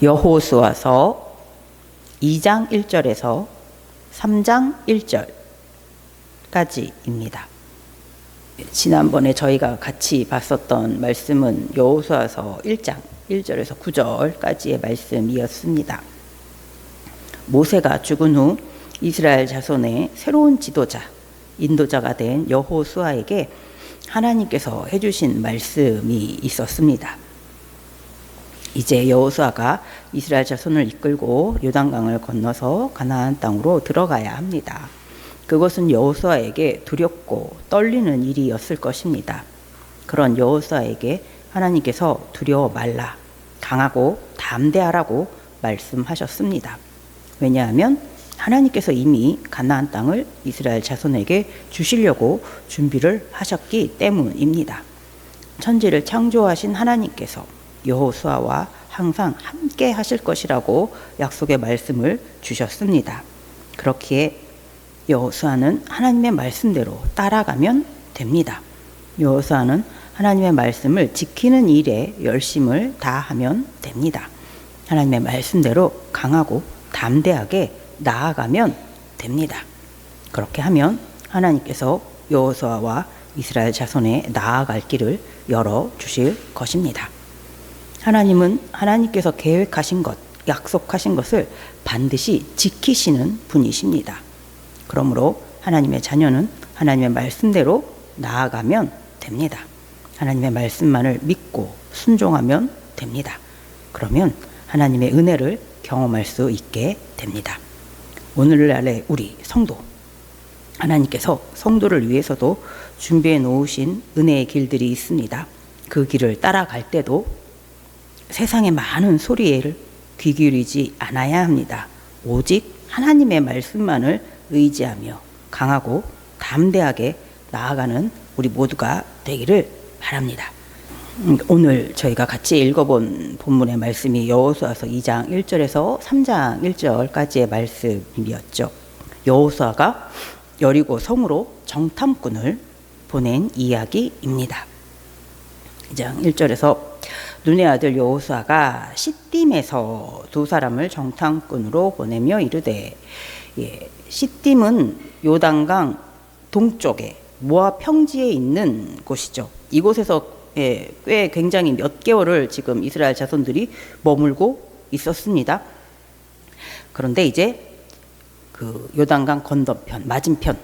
여호수아서 2장 1절에서 3장 1절까지입니다. 지난번에 저희가 같이 봤었던 말씀은 여호수아서 1장 1절에서 9절까지의 말씀이었습니다. 모세가 죽은 후 이스라엘 자손의 새로운 지도자, 인도자가 된 여호수아에게 하나님께서 해주신 말씀이 있었습니다. 이제 여호수아가 이스라엘 자손을 이끌고 요단강을 건너서 가나안 땅으로 들어가야 합니다. 그것은 여호수아에게 두렵고 떨리는 일이었을 것입니다. 그런 여호수아에게 하나님께서 두려워 말라, 강하고 담대하라고 말씀하셨습니다. 왜냐하면 하나님께서 이미 가나안 땅을 이스라엘 자손에게 주시려고 준비를 하셨기 때문입니다. 천지를 창조하신 하나님께서 여호수아와 항상 함께 하실 것이라고 약속의 말씀을 주셨습니다. 그렇기에 여호수아는 하나님의 말씀대로 따라가면 됩니다. 여호수아는 하나님의 말씀을 지키는 일에 열심을 다하면 됩니다. 하나님의 말씀대로 강하고 담대하게 나아가면 됩니다. 그렇게 하면 하나님께서 여호수아와 이스라엘 자손의 나아갈 길을 열어주실 것입니다. 하나님은 하나님께서 계획하신 것, 약속하신 것을 반드시 지키시는 분이십니다. 그러므로 하나님의 자녀는 하나님의 말씀대로 나아가면 됩니다. 하나님의 말씀만을 믿고 순종하면 됩니다. 그러면 하나님의 은혜를 경험할 수 있게 됩니다. 오늘날의 우리 성도, 하나님께서 성도를 위해서도 준비해 놓으신 은혜의 길들이 있습니다. 그 길을 따라갈 때도 세상의 많은 소리에 귀 기울이지 않아야 합니다. 오직 하나님의 말씀만을 의지하며 강하고 담대하게 나아가는 우리 모두가 되기를 바랍니다. 오늘 저희가 같이 읽어본 본문의 말씀이 여호수아서 2장 1절에서 3장 1절까지의 말씀이었죠. 여호수아가 여리고 성으로 정탐꾼을 보낸 이야기입니다. 2장 1절에서 눈의 아들 여호수아가 시딤에서 두 사람을 정탐꾼으로 보내며 이르되, 시딤은 요단강 동쪽에 모압 평지에 있는 곳이죠. 이곳에서 꽤 굉장히 몇 개월을 지금 이스라엘 자손들이 머물고 있었습니다. 그런데 이제 그 요단강 건너편, 맞은편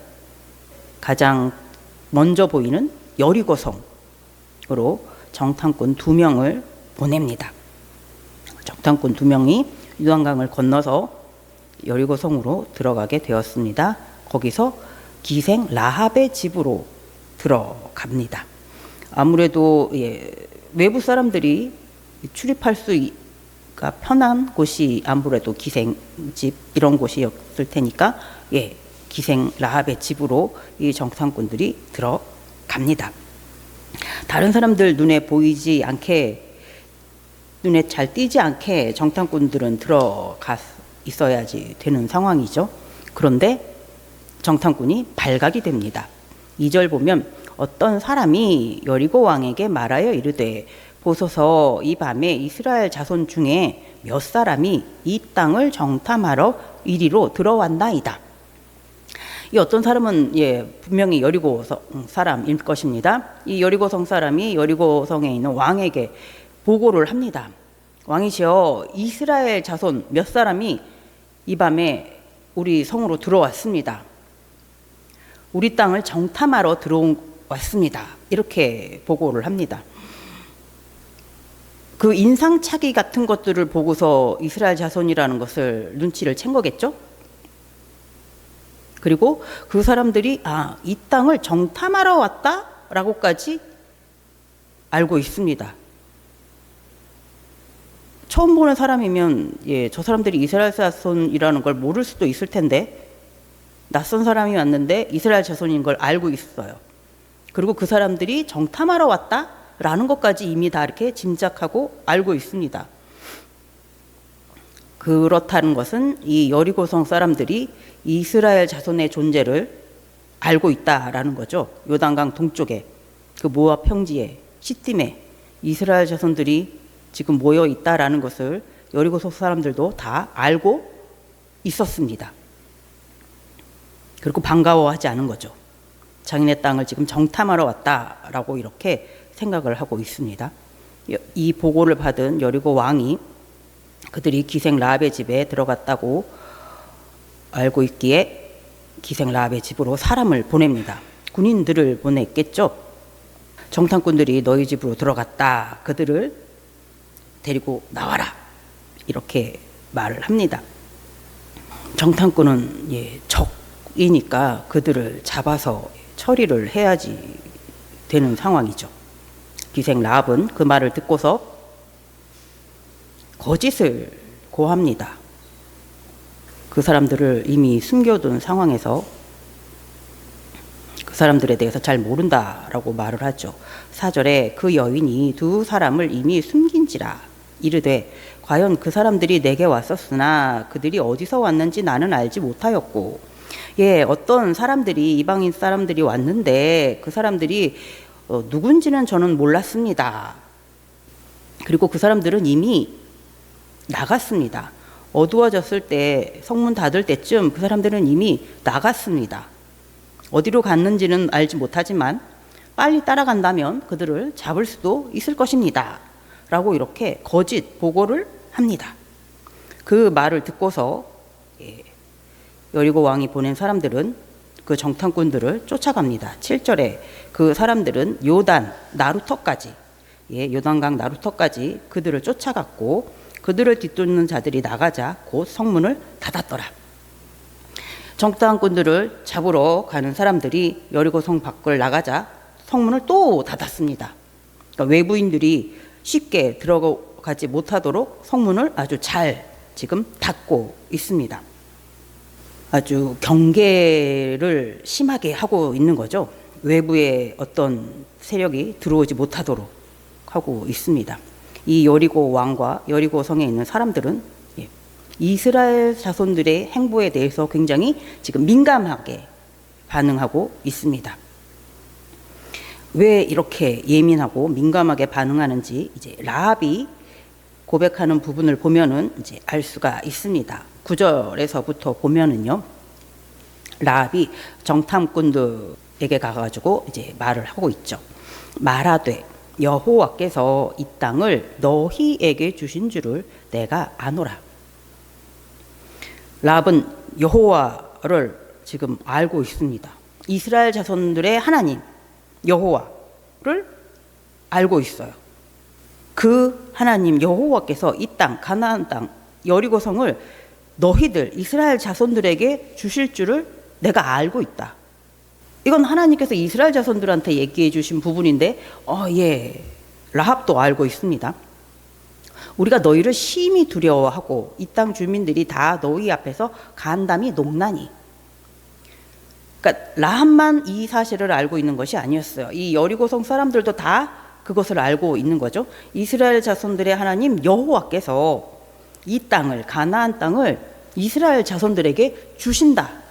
가장 먼저 보이는 여리고성으로 정탐꾼 2명을 보냅니다. 정탐꾼 2명이 요단강을 건너서 여리고성으로 들어가게 되었습니다. 거기서 기생 라합의 집으로 들어갑니다. 아무래도 외부 사람들이 출입할 수가 편한 곳이 아무래도 기생집 이런 곳이었을 테니까 기생 라합의 집으로 이 정탐꾼들이 들어갑니다. 다른 사람들 눈에 보이지 않게, 눈에 잘 띄지 않게 정탐꾼들은 들어가 있어야지 되는 상황이죠. 그런데 정탐꾼이 발각이 됩니다. 2절 보면 어떤 사람이 여리고 왕에게 말하여 이르되, 보소서 이 밤에 이스라엘 자손 중에 몇 사람이 이 땅을 정탐하러 이리로 들어왔나이다. 이 어떤 사람은 분명히 여리고성 사람일 것입니다. 이 여리고성 사람이 여리고성에 있는 왕에게 보고를 합니다. 왕이시여, 이스라엘 자손 몇 사람이 이 밤에 우리 성으로 들어왔습니다. 우리 땅을 정탐하러 들어왔습니다. 이렇게 보고를 합니다. 그 인상착의 같은 것들을 보고서 이스라엘 자손이라는 것을 눈치를 챈 거겠죠? 그리고 그 사람들이 이 땅을 정탐하러 왔다라고까지 알고 있습니다. 처음 보는 사람이면 저 사람들이 이스라엘 자손이라는 걸 모를 수도 있을 텐데, 낯선 사람이 왔는데 이스라엘 자손인 걸 알고 있어요. 그리고 그 사람들이 정탐하러 왔다라는 것까지 이미 다 이렇게 짐작하고 알고 있습니다. 그렇다는 것은 이 여리고성 사람들이 이스라엘 자손의 존재를 알고 있다라는 거죠. 요단강 동쪽에 그 모압 평지에 시딤에 이스라엘 자손들이 지금 모여 있다라는 것을 여리고 사람들도 다 알고 있었습니다. 그리고 반가워하지 않은 거죠. 자기네 땅을 지금 정탐하러 왔다라고 이렇게 생각을 하고 있습니다. 이 보고를 받은 여리고 왕이 그들이 기생 라합의 집에 들어갔다고 알고 있기에 기생 라합의 집으로 사람을 보냅니다. 군인들을 보냈겠죠. 정탐꾼들이 너희 집으로 들어갔다. 그들을 데리고 나와라. 이렇게 말을 합니다. 정탐꾼은 적이니까 그들을 잡아서 처리를 해야지 되는 상황이죠. 기생 라합은 그 말을 듣고서 거짓을 고합니다. 그 사람들을 이미 숨겨둔 상황에서 그 사람들에 대해서 잘 모른다라고 말을 하죠. 4절에 그 여인이 두 사람을 이미 숨긴지라 이르되 과연 그 사람들이 내게 왔었으나 그들이 어디서 왔는지 나는 알지 못하였고 어떤 사람들이 이방인 사람들이 왔는데 그 사람들이 누군지는 저는 몰랐습니다. 그리고 그 사람들은 이미 나갔습니다. 어두워졌을 때 성문 닫을 때쯤 그 사람들은 이미 나갔습니다. 어디로 갔는지는 알지 못하지만 빨리 따라간다면 그들을 잡을 수도 있을 것입니다. 라고 이렇게 거짓 보고를 합니다. 그 말을 듣고서 여리고 왕이 보낸 사람들은 그 정탐꾼들을 쫓아갑니다. 7절에 그 사람들은 요단 나루터까지 요단강 나루터까지 그들을 쫓아갔고 그들을 뒤쫓는 자들이 나가자 곧 성문을 닫았더라. 정탐꾼들을 잡으러 가는 사람들이 여리고 성 밖을 나가자 성문을 또 닫았습니다. 그러니까 외부인들이 쉽게 들어가지 못하도록 성문을 아주 잘 지금 닫고 있습니다. 아주 경계를 심하게 하고 있는 거죠. 외부의 어떤 세력이 들어오지 못하도록 하고 있습니다. 이 여리고 왕과 여리고 성에 있는 사람들은 이스라엘 자손들의 행보에 대해서 굉장히 지금 민감하게 반응하고 있습니다. 왜 이렇게 예민하고 민감하게 반응하는지 이제 라합이 고백하는 부분을 보면은 이제 알 수가 있습니다. 9절에서부터 보면은요, 라합이 정탐꾼들에게 가가지고 이제 말을 하고 있죠. 말하되 여호와께서 이 땅을 너희에게 주신 줄을 내가 아노라. 라합은 여호와를 지금 알고 있습니다. 이스라엘 자손들의 하나님 여호와를 알고 있어요. 그 하나님 여호와께서 이 땅 가나안 땅 여리고 성을 너희들 이스라엘 자손들에게 주실 줄을 내가 알고 있다. 이건 하나님께서 이스라엘 자손들한테 얘기해 주신 부분인데 라합도 알고 있습니다. 우리가 너희를 심히 두려워하고 이 땅 주민들이 다 너희 앞에서 간담이 녹나니. 그러니까 라합만 이 사실을 알고 있는 것이 아니었어요. 이 여리고성 사람들도 다 그것을 알고 있는 거죠. 이스라엘 자손들의 하나님 여호와께서 이 땅을 가나안 땅을 이스라엘 자손들에게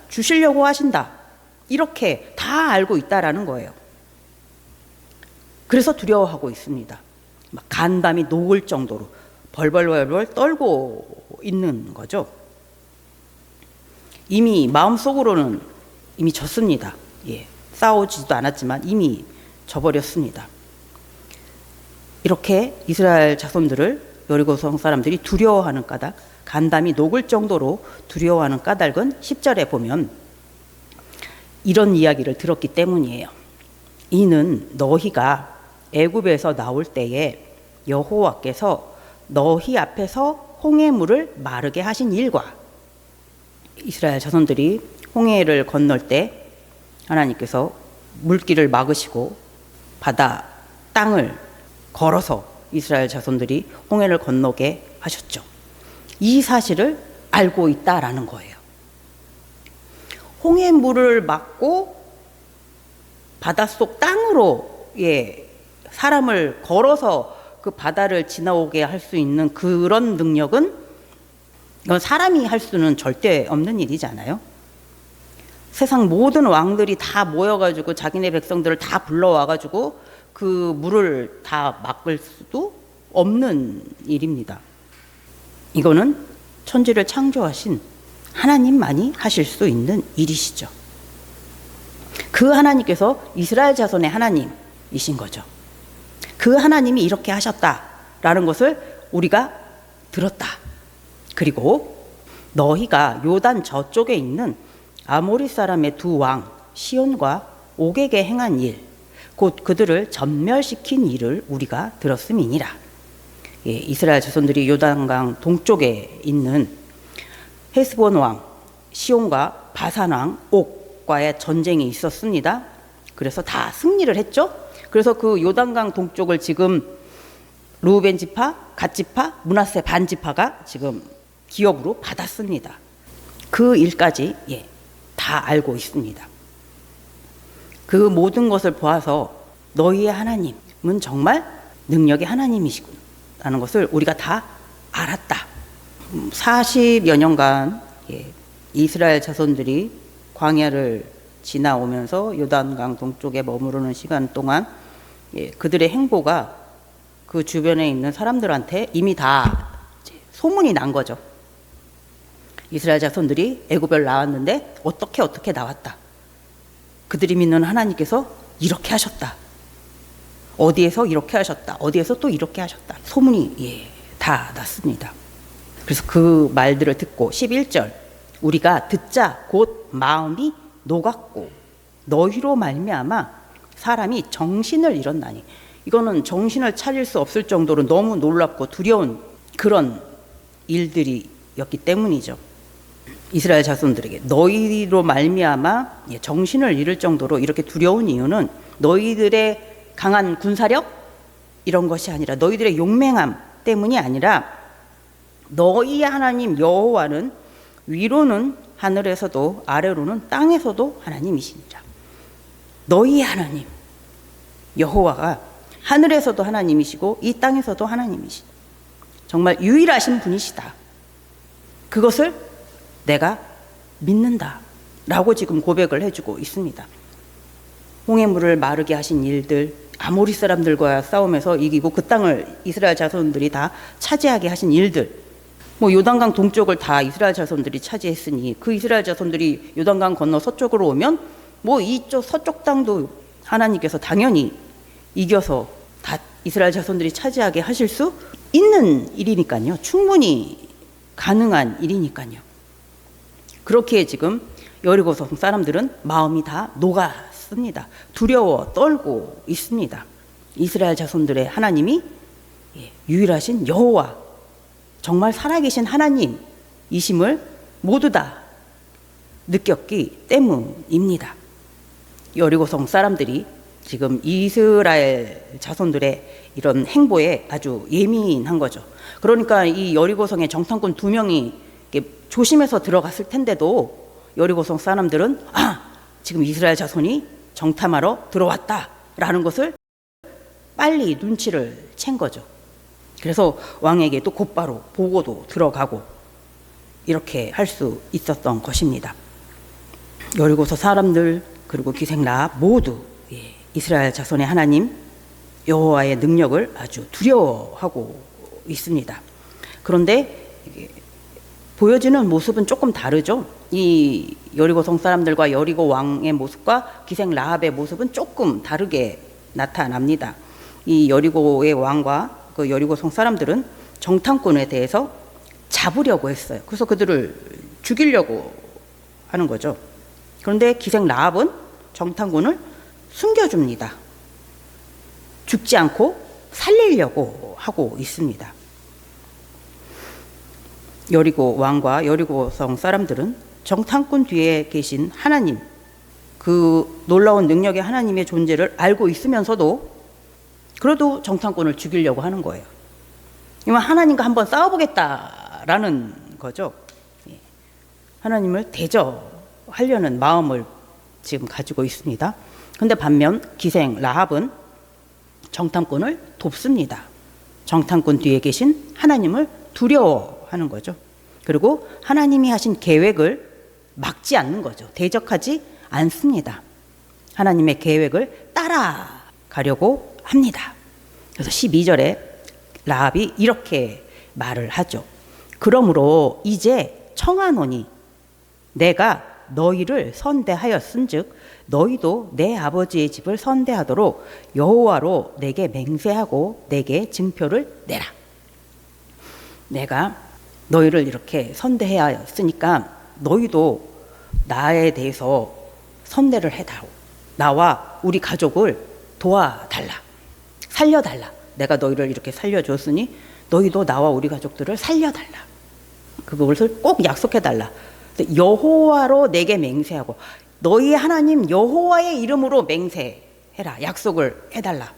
주시려고 하신다. 이렇게 다 알고 있다라는 거예요. 그래서 두려워하고 있습니다. 막 간담이 녹을 정도로 벌벌벌 떨고 있는 거죠. 이미 마음속으로는 이미 졌습니다. 싸우지도 않았지만 이미 져버렸습니다. 이렇게 이스라엘 자손들을 여리고성 사람들이 두려워하는 까닭, 간담이 녹을 정도로 두려워하는 까닭은 10절에 보면 이런 이야기를 들었기 때문이에요. 이는 너희가 애굽에서 나올 때에 여호와께서 너희 앞에서 홍해물을 마르게 하신 일과 이스라엘 자손들이 홍해를 건널 때 하나님께서 물길을 막으시고 바다 땅을 걸어서 이스라엘 자손들이 홍해를 건너게 하셨죠. 이 사실을 알고 있다라는 거예요. 홍해물을 막고 바닷속 땅으로 사람을 걸어서 그 바다를 지나오게 할 수 있는 그런 능력은 이건 사람이 할 수는 절대 없는 일이잖아요. 세상 모든 왕들이 다 모여가지고 자기네 백성들을 다 불러와가지고 그 물을 다 막을 수도 없는 일입니다. 이거는 천지를 창조하신 하나님만이 하실 수 있는 일이시죠. 그 하나님께서 이스라엘 자손의 하나님이신 거죠. 그 하나님이 이렇게 하셨다라는 것을 우리가 들었다. 그리고 너희가 요단 저쪽에 있는 아모리 사람의 두 왕 시온과 옥에게 행한 일, 곧 그들을 전멸시킨 일을 우리가 들었음이니라. 예, 이스라엘 자손들이 요단강 동쪽에 있는 헤스본 왕 시온과 바산 왕 옥과의 전쟁이 있었습니다. 그래서 다 승리를 했죠. 그래서 그 요단강 동쪽을 지금 르우벤 지파, 갓 지파, 므낫세 반 지파가 지금 기업으로 받았습니다. 그 일까지 다 알고 있습니다. 그 모든 것을 보아서 너희의 하나님은 정말 능력의 하나님이시구나라는 것을 우리가 다 알았다. 40여 년간 이스라엘 자손들이 광야를 지나오면서 요단강 동쪽에 머무르는 시간 동안 그들의 행보가 그 주변에 있는 사람들한테 이미 다 소문이 난 거죠. 이스라엘 자손들이 애굽을 나왔는데 어떻게 나왔다. 그들이 믿는 하나님께서 이렇게 하셨다. 어디에서 이렇게 하셨다. 어디에서 또 이렇게 하셨다. 소문이 다 났습니다. 그래서 그 말들을 듣고 11절 우리가 듣자 곧 마음이 녹았고 너희로 말미암아 사람이 정신을 잃었나니. 이거는 정신을 차릴 수 없을 정도로 너무 놀랍고 두려운 그런 일들이었기 때문이죠. 이스라엘 자손들에게 너희로 말미암아 정신을 잃을 정도로 이렇게 두려운 이유는 너희들의 강한 군사력 이런 것이 아니라 너희들의 용맹함 때문이 아니라 너희의 하나님 여호와는 위로는 하늘에서도 아래로는 땅에서도 하나님이시니라. 너희의 하나님 여호와가 하늘에서도 하나님이시고 이 땅에서도 하나님이시다. 정말 유일하신 분이시다. 그것을 내가 믿는다 라고 지금 고백을 해주고 있습니다. 홍해물을 마르게 하신 일들, 아모리 사람들과 싸움에서 이기고 그 땅을 이스라엘 자손들이 다 차지하게 하신 일들, 요단강 동쪽을 다 이스라엘 자손들이 차지했으니 그 이스라엘 자손들이 요단강 건너 서쪽으로 오면 이쪽 서쪽 땅도 하나님께서 당연히 이겨서 다 이스라엘 자손들이 차지하게 하실 수 있는 일이니까요. 충분히 가능한 일이니까요. 그렇게 지금 여리고성 사람들은 마음이 다 녹았습니다. 두려워 떨고 있습니다. 이스라엘 자손들의 하나님이 유일하신 여호와, 정말 살아계신 하나님이심을 모두 다 느꼈기 때문입니다. 여리고성 사람들이 지금 이스라엘 자손들의 이런 행보에 아주 예민한 거죠. 그러니까 이 여리고성에 정탐꾼 2명이 조심해서 들어갔을 텐데도 여리고성 사람들은 지금 이스라엘 자손이 정탐하러 들어왔다라는 것을 빨리 눈치를 챈 거죠. 그래서 왕에게도 곧바로 보고도 들어가고 이렇게 할 수 있었던 것입니다. 여리고서 사람들 그리고 기생 라합 모두 이스라엘 자손의 하나님 여호와의 능력을 아주 두려워하고 있습니다. 그런데 보여지는 모습은 조금 다르죠. 이 여리고성 사람들과 여리고 왕의 모습과 기생 라합의 모습은 조금 다르게 나타납니다. 이 여리고의 왕과 그 여리고성 사람들은 정탐꾼에 대해서 잡으려고 했어요. 그래서 그들을 죽이려고 하는 거죠. 그런데 기생 라합은 정탐꾼을 숨겨줍니다. 죽지 않고 살리려고 하고 있습니다. 여리고 왕과 여리고성 사람들은 정탐꾼 뒤에 계신 하나님, 그 놀라운 능력의 하나님의 존재를 알고 있으면서도 그래도 정탐꾼을 죽이려고 하는 거예요. 이건 하나님과 한번 싸워보겠다라는 거죠. 하나님을 대적하려는 마음을 지금 가지고 있습니다. 그런데 반면 기생 라합은 정탐꾼을 돕습니다. 정탐꾼 뒤에 계신 하나님을 두려워하는 거죠. 그리고 하나님이 하신 계획을 막지 않는 거죠. 대적하지 않습니다. 하나님의 계획을 따라가려고 합니다. 그래서 12절에 라합이 이렇게 말을 하죠. 그 그러므로 이제 청하노니 내가 너희를 선대하였은즉 너희도 내 아버지의 집을 선대하도록 여호와로 내게 맹세하고 내게 증표를 내라. 내가 너희를 이렇게 선대하였으니까 너희도 나에 대해서 선대를 해다오. 나와 우리 가족을 도와달라. 살려달라. 내가 너희를 이렇게 살려줬으니 너희도 나와 우리 가족들을 살려달라. 그것을 꼭 약속해달라. 여호와로 내게 맹세하고 너희 하나님 여호와의 이름으로 맹세해라. 약속을 해달라.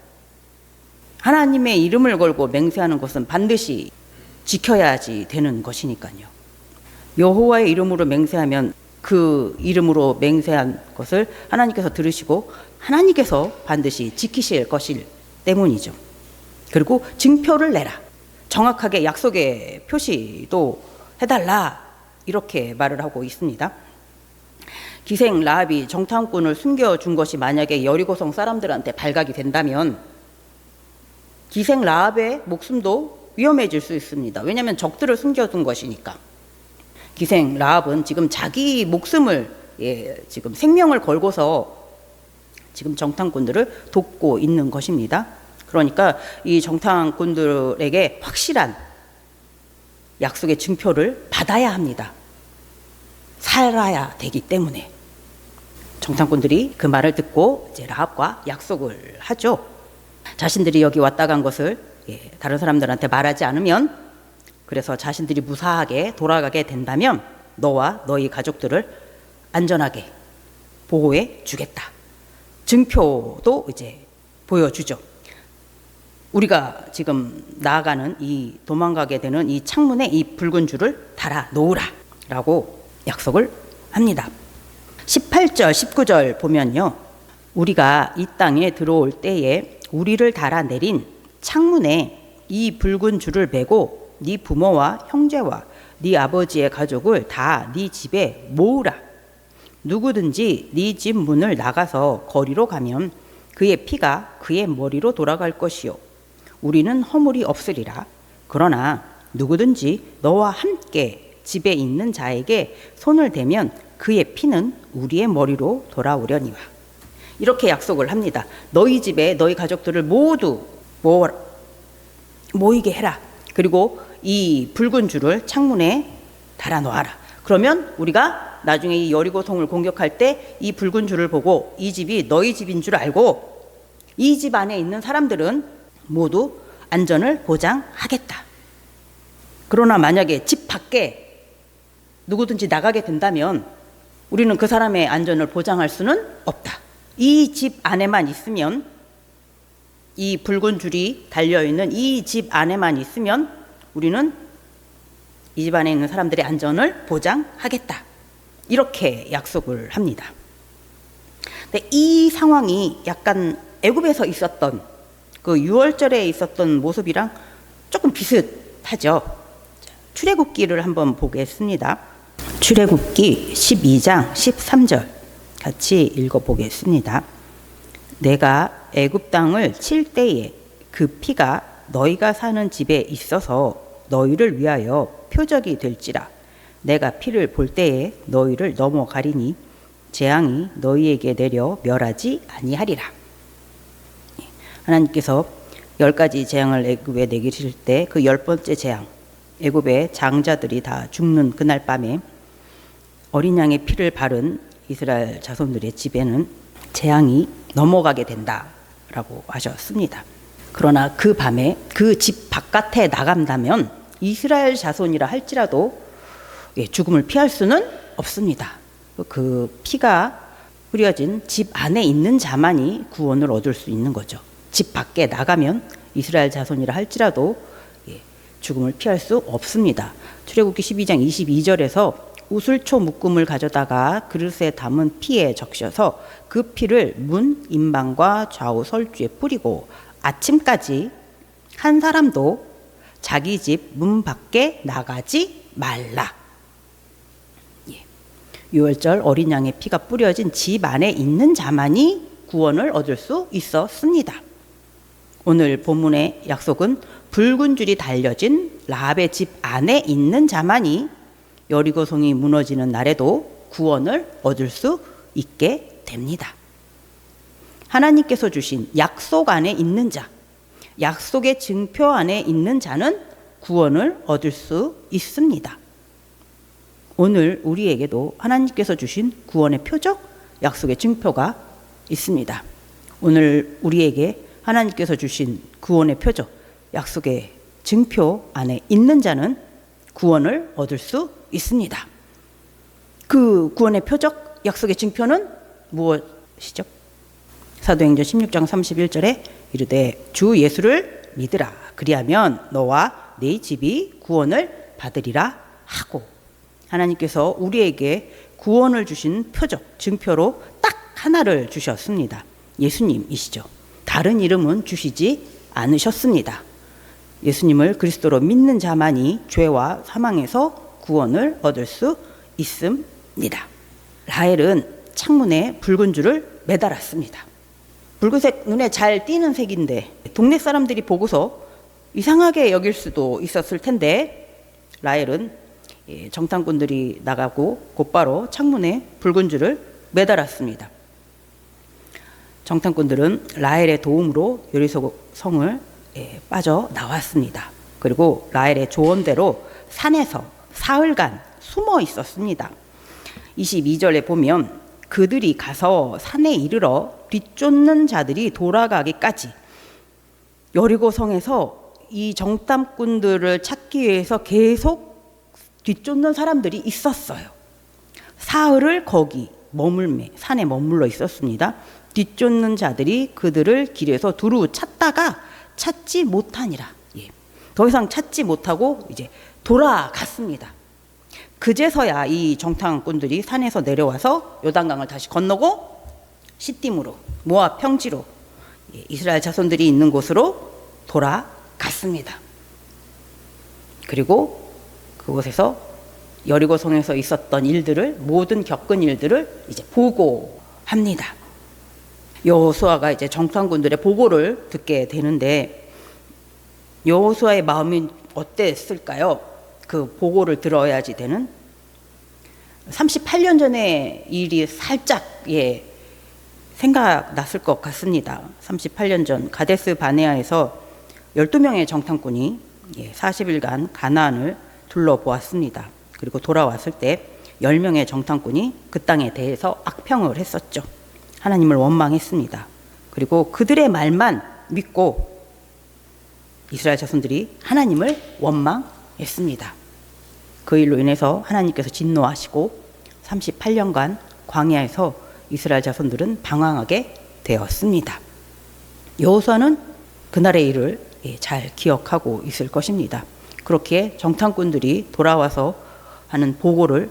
하나님의 이름을 걸고 맹세하는 것은 반드시 지켜야지 되는 것이니까요. 여호와의 이름으로 맹세하면 그 이름으로 맹세한 것을 하나님께서 들으시고 하나님께서 반드시 지키실 것이기 때문이죠. 그리고 증표를 내라. 정확하게 약속의 표시도 해달라. 이렇게 말을 하고 있습니다. 기생 라합이 정탐꾼을 숨겨준 것이 만약에 여리고성 사람들한테 발각이 된다면 기생 라합의 목숨도 위험해질 수 있습니다. 왜냐하면 적들을 숨겨둔 것이니까. 기생 라합은 지금 자기 목숨을 지금 생명을 걸고서 지금 정탐꾼들을 돕고 있는 것입니다. 그러니까 이 정탐꾼들에게 확실한 약속의 증표를 받아야 합니다. 살아야 되기 때문에. 정탐꾼들이 그 말을 듣고 이제 라합과 약속을 하죠. 자신들이 여기 왔다 간 것을 다른 사람들한테 말하지 않으면, 그래서 자신들이 무사하게 돌아가게 된다면 너와 너희 가족들을 안전하게 보호해 주겠다. 증표도 이제 보여주죠. 우리가 지금 나아가는 이 도망가게 되는 이 창문에 이 붉은 줄을 달아 놓으라 라고 약속을 합니다. 18절 19절 보면요, 우리가 이 땅에 들어올 때에 우리를 달아내린 창문에 이 붉은 줄을 매고 네 부모와 형제와 네 아버지의 가족을 다 네 집에 모으라. 누구든지 네 집 문을 나가서 거리로 가면 그의 피가 그의 머리로 돌아갈 것이요 우리는 허물이 없으리라. 그러나 누구든지 너와 함께 집에 있는 자에게 손을 대면 그의 피는 우리의 머리로 돌아오려니와. 이렇게 약속을 합니다. 너희 집에 너희 가족들을 모두 모이게 해라. 그리고 이 붉은 줄을 창문에 달아놓아라. 그러면 우리가 나중에 이 여리고성을 공격할 때 이 붉은 줄을 보고 이 집이 너희 집인 줄 알고 이 집 안에 있는 사람들은 모두 안전을 보장하겠다. 그러나 만약에 집 밖에 누구든지 나가게 된다면 우리는 그 사람의 안전을 보장할 수는 없다. 이 집 안에만 있으면, 이 붉은 줄이 달려있는 이 집 안에만 있으면 우리는 이 집 안에 있는 사람들의 안전을 보장하겠다. 이렇게 약속을 합니다. 근데 이 상황이 약간 애굽에서 있었던 그 6월절에 있었던 모습이랑 조금 비슷하죠. 출애굽기를 한번 보겠습니다. 출애굽기 12장 13절 같이 읽어보겠습니다. 내가 애굽 땅을 칠 때에 그 피가 너희가 사는 집에 있어서 너희를 위하여 표적이 될지라. 내가 피를 볼 때에 너희를 넘어가리니 재앙이 너희에게 내려 멸하지 아니하리라. 하나님께서 10가지 재앙을 애굽에 내리실 때 그 10번째 재앙, 애굽의 장자들이 다 죽는 그날 밤에 어린 양의 피를 바른 이스라엘 자손들의 집에는 재앙이 넘어가게 된다라고 하셨습니다. 그러나 그 밤에 그 집 바깥에 나간다면 이스라엘 자손이라 할지라도 죽음을 피할 수는 없습니다. 그 피가 뿌려진 집 안에 있는 자만이 구원을 얻을 수 있는 거죠. 집 밖에 나가면 이스라엘 자손이라 할지라도 죽음을 피할 수 없습니다. 출애굽기 12장 22절에서 우슬초 묶음을 가져다가 그릇에 담은 피에 적셔서 그 피를 문 임방과 좌우 설주에 뿌리고 아침까지 한 사람도 자기 집 문 밖에 나가지 말라. 6월절 어린 양의 피가 뿌려진 집 안에 있는 자만이 구원을 얻을 수 있었습니다. 오늘 본문의 약속은 붉은 줄이 달려진 라합의 집 안에 있는 자만이 여리고성이 무너지는 날에도 구원을 얻을 수 있게 됩니다. 하나님께서 주신 약속 안에 있는 자, 약속의 증표 안에 있는 자는 구원을 얻을 수 있습니다. 오늘 우리에게도 하나님께서 주신 구원의 표적, 약속의 증표가 있습니다. 오늘 우리에게 하나님께서 주신 구원의 표적, 약속의 증표 안에 있는 자는 구원을 얻을 수 있습니다. 그 구원의 표적, 약속의 증표는 무엇이죠? 사도행전 16장 31절에 이르되 주 예수를 믿으라. 그리하면 너와 네 집이 구원을 받으리라 하고, 하나님께서 우리에게 구원을 주신 표적, 증표로 딱 하나를 주셨습니다. 예수님이시죠. 다른 이름은 주시지 않으셨습니다. 예수님을 그리스도로 믿는 자만이 죄와 사망에서 구원을 얻을 수 있습니다. 라헬은 창문에 붉은 줄을 매달았습니다. 붉은색, 눈에 잘 띄는 색인데 동네 사람들이 보고서 이상하게 여길 수도 있었을 텐데, 라헬은 정탐꾼들이 나가고 곧바로 창문에 붉은 줄을 매달았습니다. 정탐꾼들은 라헬의 도움으로 여리고 성을 빠져나왔습니다. 그리고 라헬의 조언대로 산에서 사흘간 숨어 있었습니다. 22절에 보면 그들이 가서 산에 이르러 뒤쫓는 자들이 돌아가기까지 여리고 성에서 이 정탐꾼들을 찾기 위해서 계속 뒤쫓는 사람들이 있었어요. 사흘을 거기 산에 머물러 있었습니다. 뒤쫓는 자들이 그들을 길에서 두루 찾다가 찾지 못하니라. 더 이상 찾지 못하고 이제 돌아갔습니다. 그제서야 이 정탐꾼들이 산에서 내려와서 요단강을 다시 건너고 시딤으로, 모압 평지로, 이스라엘 자손들이 있는 곳으로 돌아갔습니다. 그리고 그곳에서 여리고성에서 있었던 일들을, 모든 겪은 일들을 이제 보고합니다. 여호수아가 이제 정탐꾼들의 보고를 듣게 되는데, 여호수아의 마음이 어땠을까요? 그 보고를 들어야지 되는 38년 전의 일이 살짝 생각났을 것 같습니다. 38년 전 가데스 바네아에서 12명의 정탐꾼이 40일간 가나안을 둘러보았습니다. 그리고 돌아왔을 때 10명의 정탐꾼이 그 땅에 대해서 악평을 했었죠. 하나님을 원망했습니다. 그리고 그들의 말만 믿고 이스라엘 자손들이 하나님을 원망했습니다. 그 일로 인해서 하나님께서 진노하시고 38년간 광야에서 이스라엘 자손들은 방황하게 되었습니다. 여호수아는 그날의 일을 잘 기억하고 있을 것입니다. 그렇게 정탐꾼들이 돌아와서 하는 보고를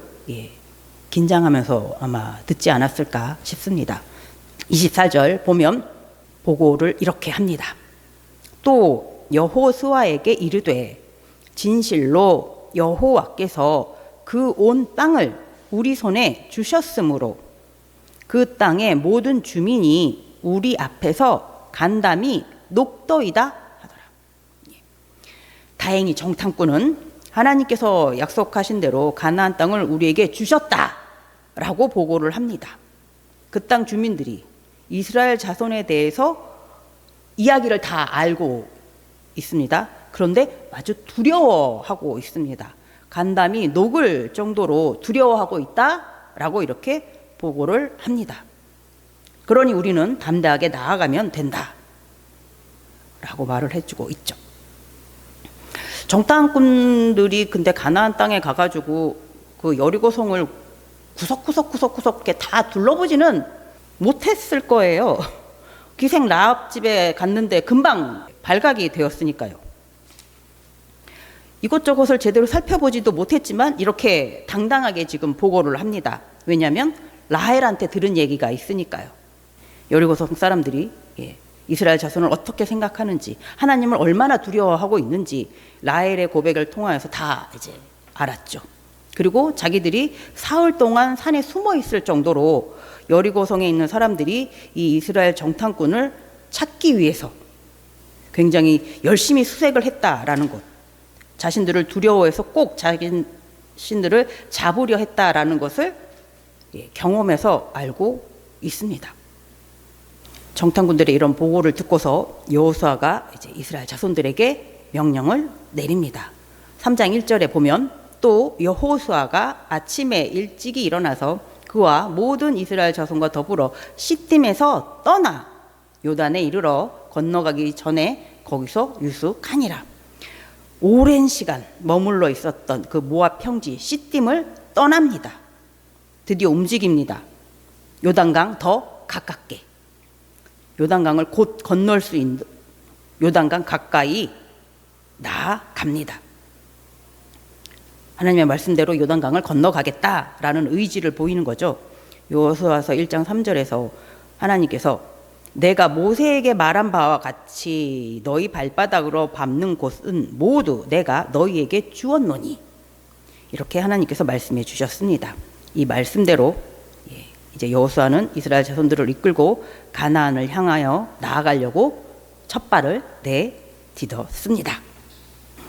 긴장하면서 아마 듣지 않았을까 싶습니다. 24절 보면 보고를 이렇게 합니다. 또 여호수아에게 이르되 진실로 여호와께서 그 온 땅을 우리 손에 주셨으므로 그 땅의 모든 주민이 우리 앞에서 간담이 녹더이다 하더라. 다행히 정탐꾼은 하나님께서 약속하신 대로 가나안 땅을 우리에게 주셨다라고 보고를 합니다. 그 땅 주민들이 이스라엘 자손에 대해서 이야기를 다 알고 있습니다. 그런데 아주 두려워하고 있습니다. 간담이 녹을 정도로 두려워하고 있다라고 이렇게 보고를 합니다. 그러니 우리는 담대하게 나아가면 된다 라고 말을 해주고 있죠. 정탐꾼들이 근데 가나안 땅에 가가지고 그 여리고성을 구석구석 이렇게 다 둘러보지는 못했을 거예요. 기생 라합 집에 갔는데 금방 발각이 되었으니까요. 이것저것을 제대로 살펴보지도 못했지만 이렇게 당당하게 지금 보고를 합니다. 왜냐하면 라헬한테 들은 얘기가 있으니까요. 여리고성 사람들이 이스라엘 자손을 어떻게 생각하는지, 하나님을 얼마나 두려워하고 있는지 라헬의 고백을 통하여서 다 이제 알았죠. 그리고 자기들이 사흘 동안 산에 숨어 있을 정도로 여리고성에 있는 사람들이 이 이스라엘 정탐꾼을 찾기 위해서 굉장히 열심히 수색을 했다라는 것, 자신들을 두려워해서 꼭 자신들을 잡으려 했다라는 것을 경험해서 알고 있습니다. 정탐꾼들의 이런 보고를 듣고서 여호수아가 이제 이스라엘 자손들에게 명령을 내립니다. 3장 1절에 보면 또 여호수아가 아침에 일찍이 일어나서 그와 모든 이스라엘 자손과 더불어 시딤에서 떠나 요단에 이르러 건너가기 전에 거기서 유숙하니라. 오랜 시간 머물러 있었던 그 모압 평지 시딤을 떠납니다. 드디어 움직입니다. 요단강 더 가깝게. 요단강을 곧 건널 수 있는 요단강 가까이 나아갑니다. 하나님의 말씀대로 요단강을 건너가겠다라는 의지를 보이는 거죠. 여호수아서 1장 3절에서 하나님께서 내가 모세에게 말한 바와 같이 너희 발바닥으로 밟는 곳은 모두 내가 너희에게 주었노니, 이렇게 하나님께서 말씀해 주셨습니다. 이 말씀대로 이제 여호수아는 이스라엘 자손들을 이끌고 가나안을 향하여 나아가려고 첫 발을 내딛었습니다.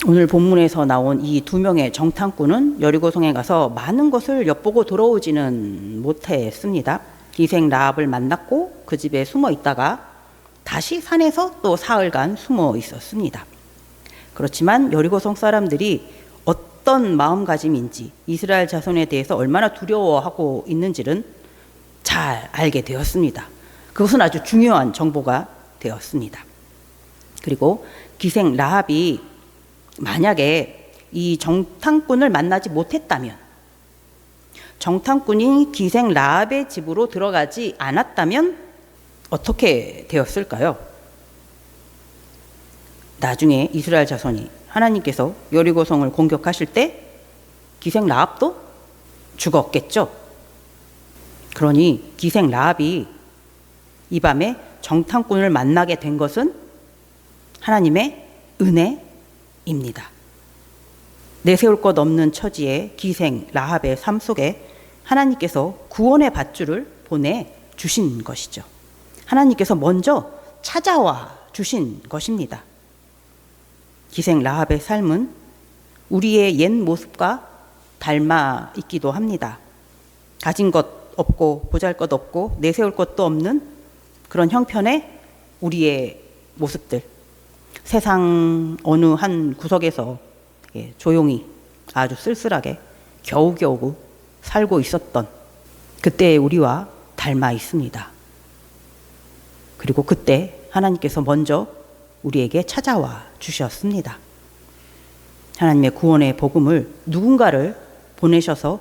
오늘 본문에서 나온 이 두 명의 정탐꾼은 여리고성에 가서 많은 것을 엿보고 돌아오지는 못했습니다. 기생 라합을 만났고 그 집에 숨어 있다가 다시 산에서 또 사흘간 숨어 있었습니다. 그렇지만 여리고성 사람들이 어떤 마음가짐인지, 이스라엘 자손에 대해서 얼마나 두려워하고 있는지는 잘 알게 되었습니다. 그것은 아주 중요한 정보가 되었습니다. 그리고 기생 라합이 만약에 이 정탐꾼을 만나지 못했다면, 정탐꾼이 기생 라합의 집으로 들어가지 않았다면 어떻게 되었을까요? 나중에 이스라엘 자손이 하나님께서 여리고성을 공격하실 때 기생 라합도 죽었겠죠. 그러니 기생 라합이 이 밤에 정탐꾼을 만나게 된 것은 하나님의 은혜입니다. 내세울 것 없는 처지의 기생 라합의 삶 속에 하나님께서 구원의 밧줄을 보내주신 것이죠. 하나님께서 먼저 찾아와 주신 것입니다. 기생 라합의 삶은 우리의 옛 모습과 닮아 있기도 합니다. 가진 것 없고 보잘것 없고 내세울 것도 없는 그런 형편의 우리의 모습들, 세상 어느 한 구석에서 조용히 아주 쓸쓸하게 겨우겨우 살고 있었던 그때의 우리와 닮아 있습니다. 그리고 그때 하나님께서 먼저 우리에게 찾아와 주셨습니다. 하나님의 구원의 복음을 누군가를 보내셔서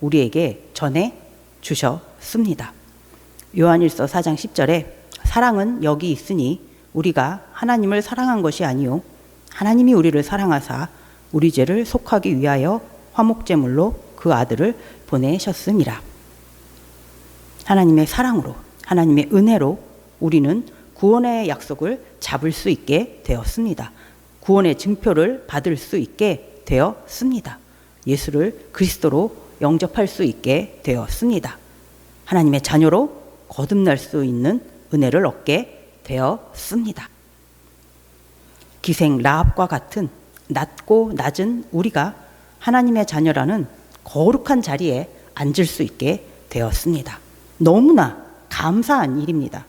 우리에게 전해 주셨습니다. 요한일서 4장 10절에 사랑은 여기 있으니 우리가 하나님을 사랑한 것이 아니요 하나님이 우리를 사랑하사 우리 죄를 속하기 위하여 화목제물로 그 아들을 보내셨음이라. 하나님의 사랑으로, 하나님의 은혜로 우리는 구원의 약속을 잡을 수 있게 되었습니다. 구원의 증표를 받을 수 있게 되었습니다. 예수를 그리스도로 영접할 수 있게 되었습니다. 하나님의 자녀로 거듭날 수 있는 은혜를 얻게 되었습니다. 기생 라합과 같은 낮고 낮은 우리가 하나님의 자녀라는 거룩한 자리에 앉을 수 있게 되었습니다. 너무나 감사한 일입니다.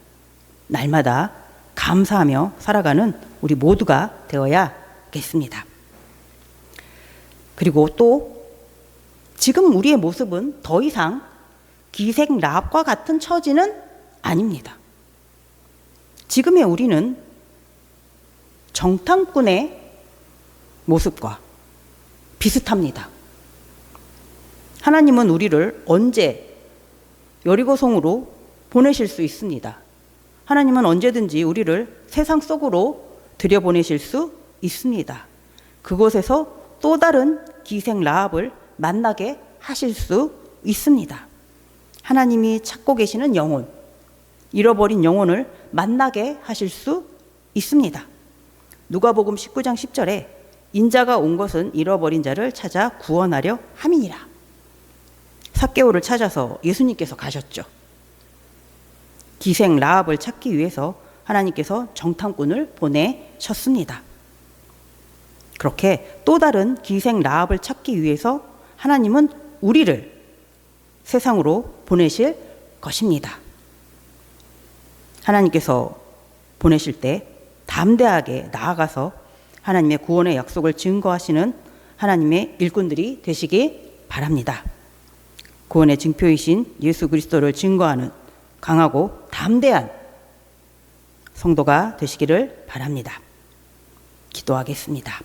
날마다 감사하며 살아가는 우리 모두가 되어야겠습니다. 그리고 또 지금 우리의 모습은 더 이상 기생 라합과 같은 처지는 아닙니다. 지금의 우리는 정탐꾼의 모습과 비슷합니다. 하나님은 우리를 언제 여리고성으로 보내실 수 있습니다. 하나님은 언제든지 우리를 세상 속으로 들여보내실 수 있습니다. 그곳에서 또 다른 기생 라합을 만나게 하실 수 있습니다. 하나님이 찾고 계시는 영혼, 잃어버린 영혼을 만나게 하실 수 있습니다. 누가복음 19장 10절에 인자가 온 것은 잃어버린 자를 찾아 구원하려 함이니라. 삭개오를 찾아서 예수님께서 가셨죠. 기생 라합을 찾기 위해서 하나님께서 정탐꾼을 보내셨습니다. 그렇게 또 다른 기생 라합을 찾기 위해서 하나님은 우리를 세상으로 보내실 것입니다. 하나님께서 보내실 때 담대하게 나아가서 하나님의 구원의 약속을 증거하시는 하나님의 일꾼들이 되시기 바랍니다. 구원의 증표이신 예수 그리스도를 증거하는 강하고 담대한 성도가 되시기를 바랍니다. 기도하겠습니다.